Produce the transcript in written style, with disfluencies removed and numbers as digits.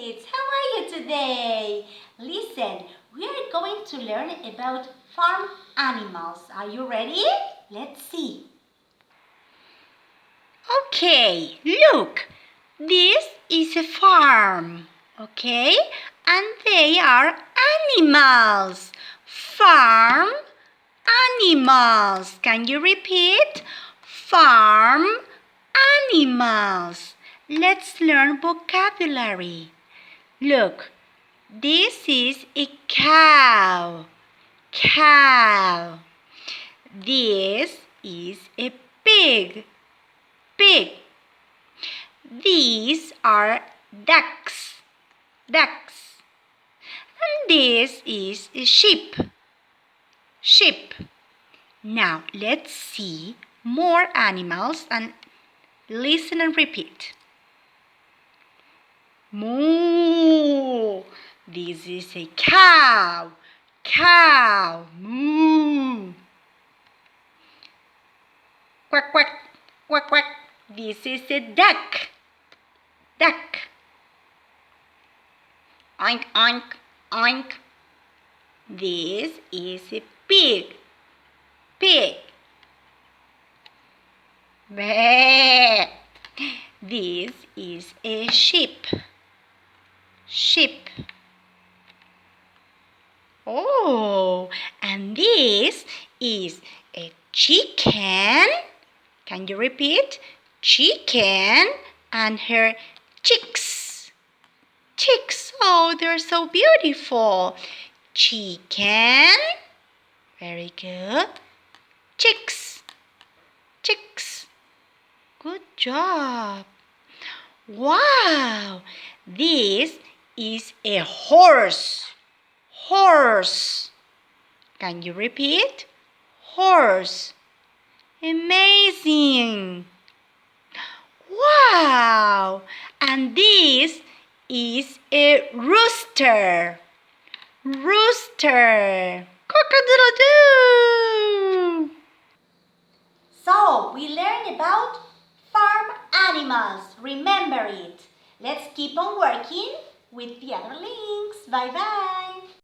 kids! How are you today? Listen, we are going to learn about farm animals. Are you ready? Let's see. Okay, look. This is a farm, okay? And they are animals. Farm animals. Can you repeat? Farm animals. Let's learn vocabulary. Look, this is a cow. Cow. This is a pig. Pig. These are ducks. Ducks. And this is a sheep. Sheep. Now let's see more animals and listen and repeat. Moo. This is a cow. Cow. Moo. Quack, quack. Quack, quack. This is a duck. Duck. Oink, oink, oink. This is a pig. Pig. Bleh. This is a sheep. Sheep. Oh, and this is a chicken. Can you repeat? Chicken and her chicks. Chicks. Oh, they're so beautiful. Chicken. Very good. Chicks. Chicks. Good job. Wow. This is a horse. Horse. Can you repeat? Horse. Amazing. Wow. And this is a rooster. Rooster. Cock-a-doodle-doo. So, we learned about farm animals. Remember it. Let's keep on working with the other links. Bye-bye.